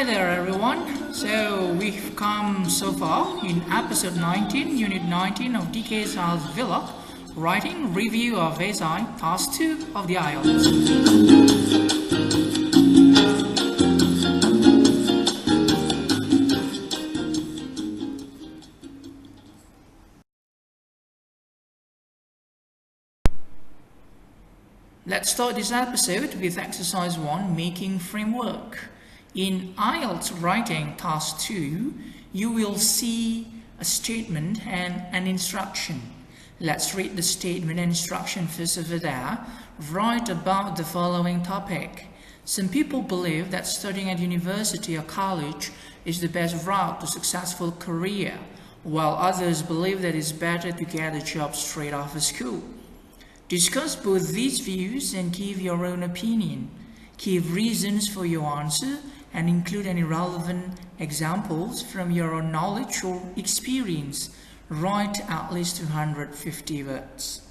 Hi there everyone. So we've come so far in episode 19, unit 19 of DK's House Vlog, writing review of SI task 2 of the Ielts. Let's start this episode with exercise 1, making framework. In Ielts writing task 2, you will see a statement and an instruction. Let's read the statement and instruction first over there. Write about the following topic. Some people believe that studying at university or college is the best route to successful career, while others believe that it's better to get a job straight after school. Discuss both these views and give your own opinion. Give reasons for your answer and include any relevant examples from your own knowledge or experience. Write at least 250 words.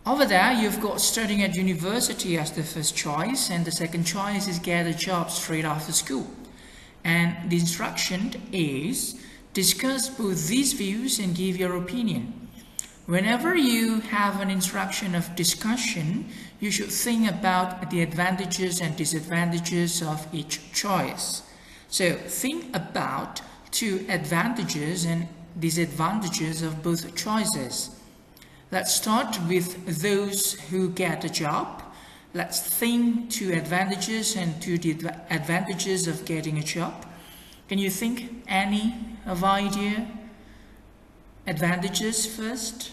Over there, you've got studying at university as the first choice, and the second choice is get a job straight after school. And the instruction is discuss both these views and give your opinion. Whenever you have an instruction of discussion, you should think about the advantages and disadvantages of each choice. So think about two advantages and disadvantages of both choices. Let's start with those who get a job. Let's think two advantages and two advantages of getting a job. Can you think any of idea? Advantages first?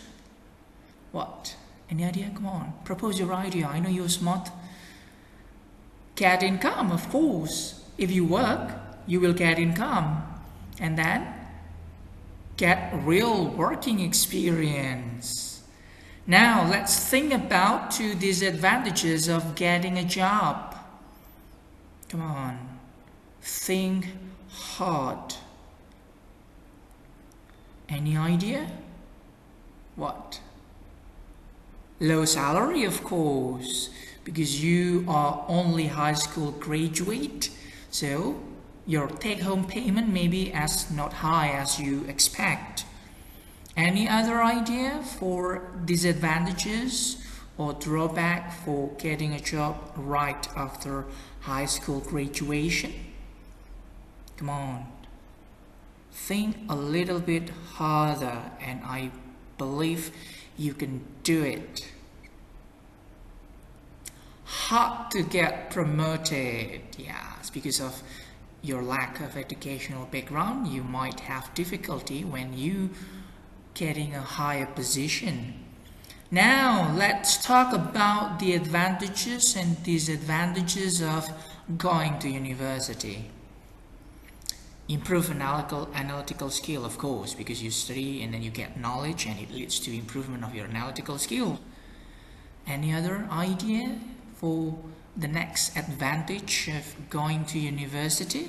What? Any idea? Come on, propose your idea. I know you're smart. Get income, of course. If you work, you will get income. And then get real working experience. Now let's think about two disadvantages of getting a job. Come on, think hard. Any idea? What? Low salary, of course, because you are only high school graduate, so your take-home payment may be as not high as you expect. Any other idea for disadvantages or drawback for getting a job right after high school graduation? Come on. Think a little bit harder, and I believe you can do it. Hard to get promoted. Yes, because of your lack of educational background, you might have difficulty when you getting a higher position. Now let's talk about the advantages and disadvantages of going to university. Improve analytical skill, of course, because you study and then you get knowledge and it leads to improvement of your analytical skill. Any other idea for the next advantage of going to university?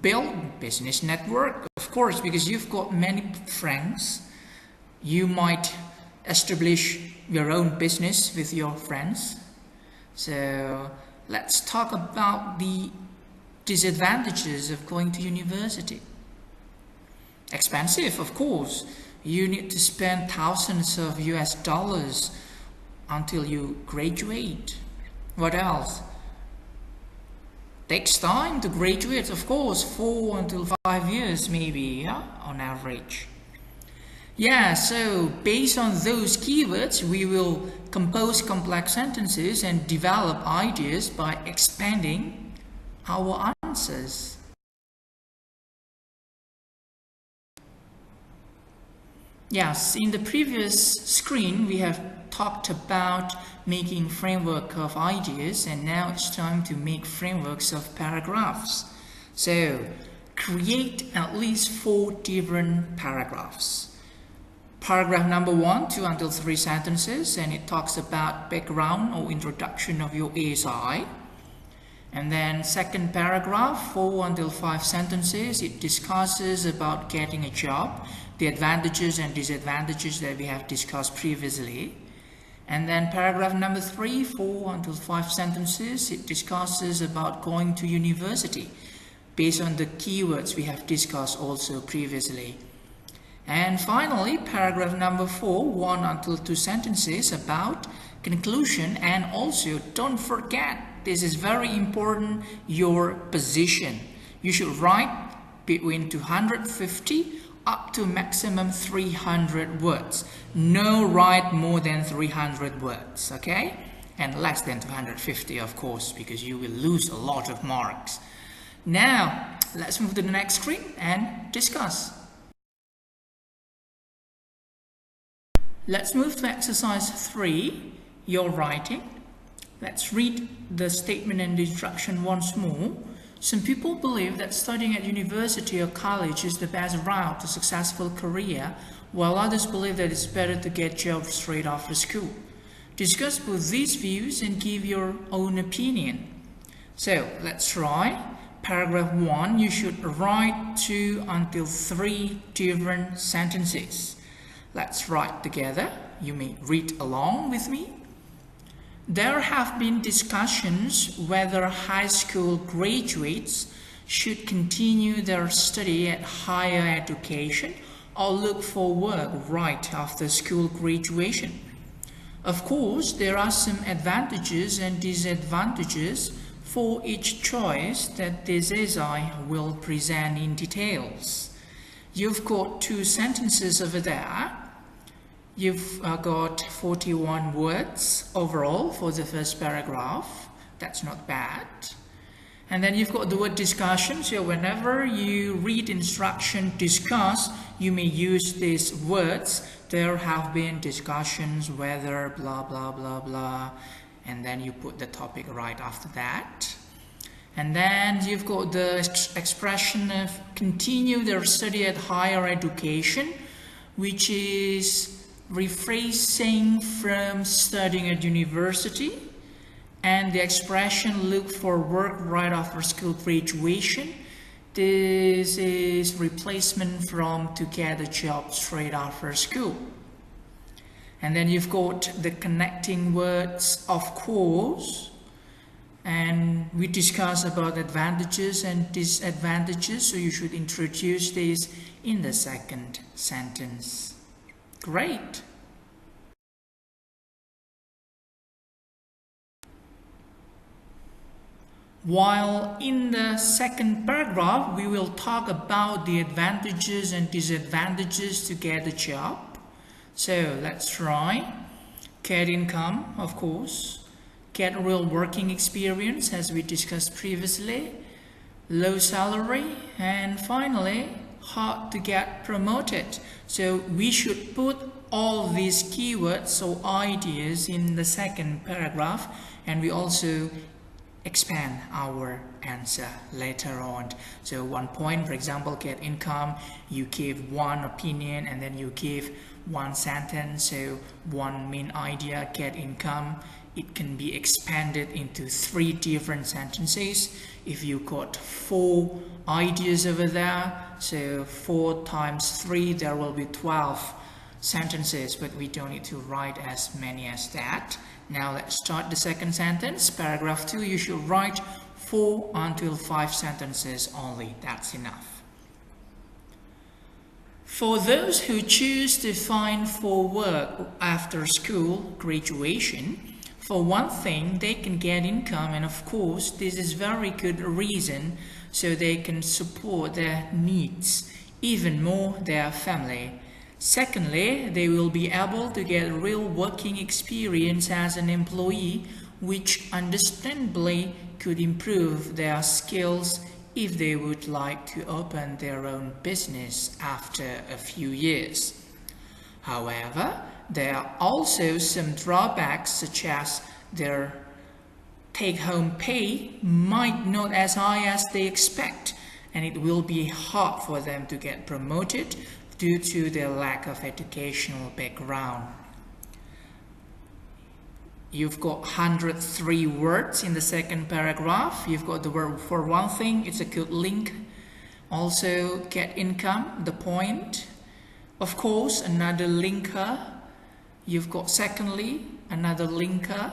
Build business network, of course, because you've got many friends. You might establish your own business with your friends. So let's talk about the disadvantages of going to university. Expensive, of course. You need to spend thousands of US dollars until you graduate. What else? Takes time to graduate, of course, 4 until 5 years maybe, yeah, on average. Yeah, so based on those keywords, we will compose complex sentences and develop ideas by expanding our answers. Yes, in the previous screen we have talked about making framework of ideas, and now it's time to make frameworks of paragraphs. So create at least 4 different paragraphs. Paragraph number 1, 2 until 3 sentences, and it talks about background or introduction of your ASI. And then second paragraph, 4 until 5 sentences, it discusses about getting a job, the advantages and disadvantages that we have discussed previously. And then paragraph number 3, 4 until 5 sentences, it discusses about going to university based on the keywords we have discussed also previously. And finally, paragraph number 4, 1 until 2 sentences about conclusion. And also, don't forget, this is very important, your position. You should write between 250 up to maximum 300 words. No write more than 300 words, okay? And less than 250, of course, because you will lose a lot of marks. Now, let's move to the next screen and discuss. Let's move to exercise 3, your writing. Let's read the statement and the instruction once more. Some people believe that studying at university or college is the best route to successful career, while others believe that it's better to get jobs straight after school. Discuss both these views and give your own opinion. So, let's try. Paragraph 1, you should write 2 until 3 different sentences. Let's write together. You may read along with me. There have been discussions whether high school graduates should continue their study at higher education or look for work right after school graduation. Of course, there are some advantages and disadvantages for each choice that this essay will present in details. You've got 2 sentences over there. You've got 41 words overall for the first paragraph. That's not bad. And then you've got the word discussion. So whenever you read instruction discuss, you may use these words. There have been discussions whether blah blah blah blah, and then you put the topic right after that. And then you've got the expression of continue their study at higher education, which is rephrasing from studying at university, and the expression look for work right after school graduation. This is replacement from to get a job straight after school. And then you've got the connecting words, of course, and we discuss about advantages and disadvantages, so you should introduce this in the second sentence. Great. While in the second paragraph, we will talk about the advantages and disadvantages to get a job. So let's try. Get income, of course. Get real working experience, as we discussed previously. Low salary. And finally, hard to get promoted. So we should put all these keywords or ideas in the second paragraph, and we also expand our answer later on. So 1 point, for example, get income, you give 1 opinion and then you give 1 sentence. So 1 main idea, get income, it can be expanded into 3 different sentences. If you got 4 ideas over there, so 4 times 3, there will be 12 sentences, but we don't need to write as many as that. Now let's start the second sentence. Paragraph 2, you should write 4 until 5 sentences only. That's enough. For those who choose to find for work after school graduation, for one thing, they can get income, and of course, this is very good reason so they can support their needs, even more their family. Secondly, they will be able to get real working experience as an employee, which understandably could improve their skills if they would like to open their own business after a few years. However, there are also some drawbacks, such as their take-home pay might not as high as they expect, and it will be hard for them to get promoted due to their lack of educational background. You've got 103 words in the second paragraph. You've got the word for one thing, it's a good link. Also, get income, the point. Of course, another linker. You've got secondly, another linker,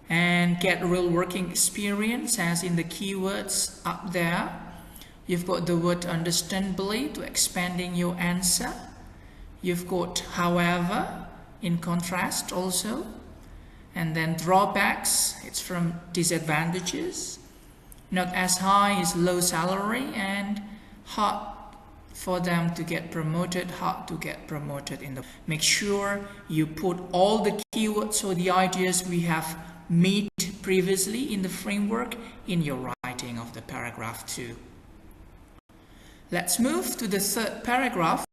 and get real working experience as in the keywords up there. You've got the word understandably to expanding your answer. You've got however in contrast also. And then drawbacks, it's from disadvantages. Not as high is low salary, and hard for them to get promoted, hard to get promoted in the. Make sure you put all the keywords or the ideas we have made previously in the framework in your writing of the paragraph 2. Let's move to the third paragraph.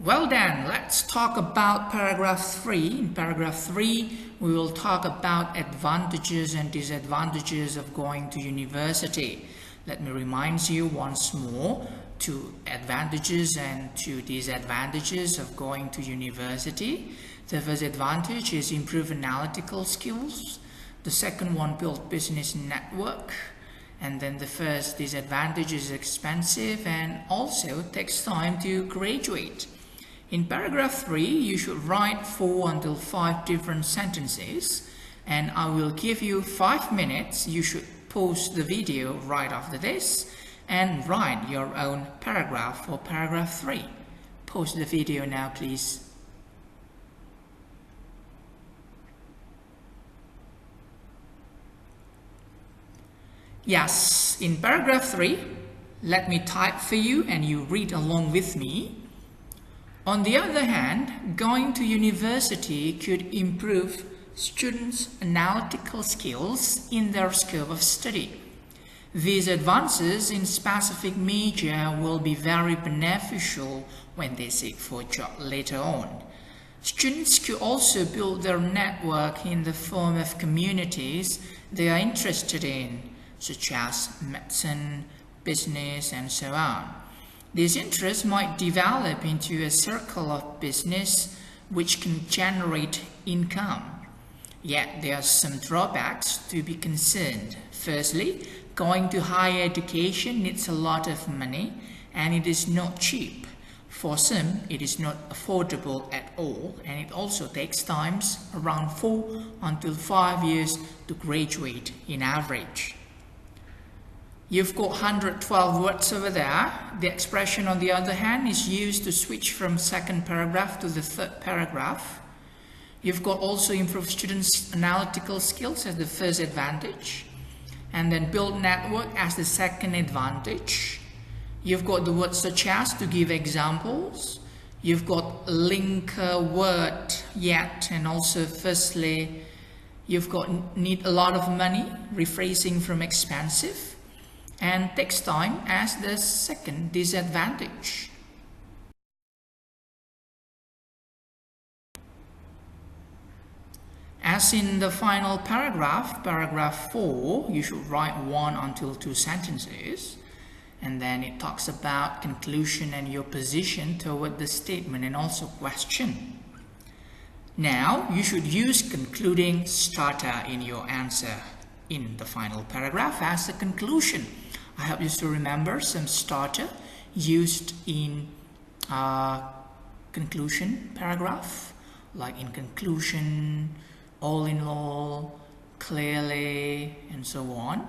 Well then, let's talk about paragraph 3. In paragraph 3, we will talk about advantages and disadvantages of going to university. Let me remind you once more to advantages and to disadvantages of going to university. The first advantage is improve analytical skills. The second one, build business network. And then the first disadvantage is expensive and also takes time to graduate. In paragraph 3, you should write 4 until 5 different sentences, and I will give you 5 minutes. You should pause the video right after this and write your own paragraph for paragraph 3. Pause the video now, please. Yes, in paragraph 3, let me type for you and you read along with me. On the other hand, going to university could improve students' analytical skills in their scope of study. These advances in specific major will be very beneficial when they seek for a job later on. Students could also build their network in the form of communities they are interested in, such as medicine, business, and so on. These interests might develop into a circle of business which can generate income. Yet there are some drawbacks to be concerned. Firstly, going to higher education needs a lot of money and it is not cheap. For some, it is not affordable at all, and it also takes time, around 4 until 5 years to graduate in average. You've got 112 words over there. The expression, on the other hand, is used to switch from second paragraph to the third paragraph. You've got also improve students' analytical skills as the first advantage, and then build network as the second advantage. You've got the words such as to give examples. You've got link word yet, and also firstly, you've got need a lot of money, rephrasing from expensive, and takes time as the second disadvantage. As in the final paragraph, paragraph 4, you should write 1 until 2 sentences, and then it talks about conclusion and your position toward the statement and also question. Now, you should use concluding starter in your answer in the final paragraph as a conclusion. I help you to remember some starter used in conclusion paragraph, like in conclusion, all in all, clearly, and so on.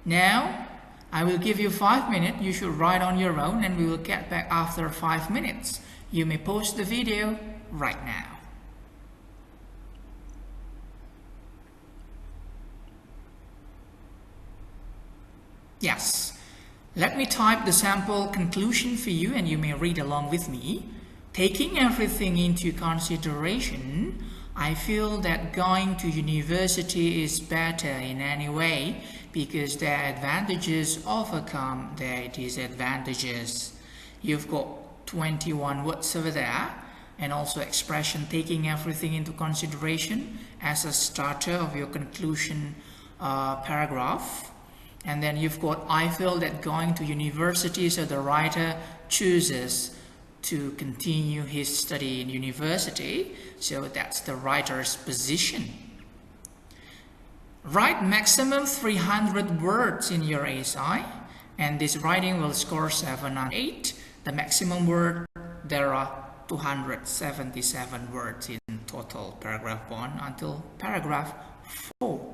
Now, I will give you 5 minutes. You should write on your own, and we will get back after 5 minutes. You may pause the video right now. Yes, let me type the sample conclusion for you and you may read along with me. Taking everything into consideration, I feel that going to university is better in any way because their advantages overcome their disadvantages. You've got 21 words over there, and also expression taking everything into consideration as a starter of your conclusion paragraph. And then you've got, I feel that going to university, so the writer chooses to continue his study in university, so that's the writer's position. Write maximum 300 words in your essay, and this writing will score 7 and 8. The maximum word there are 277 words in total, paragraph 1 until paragraph 4.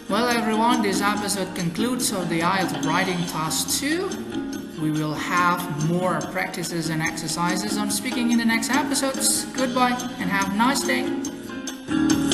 Well everyone, this episode concludes of the Ielts Writing Task 2. We will have more practices and exercises on speaking in the next episodes. Goodbye and have a nice day.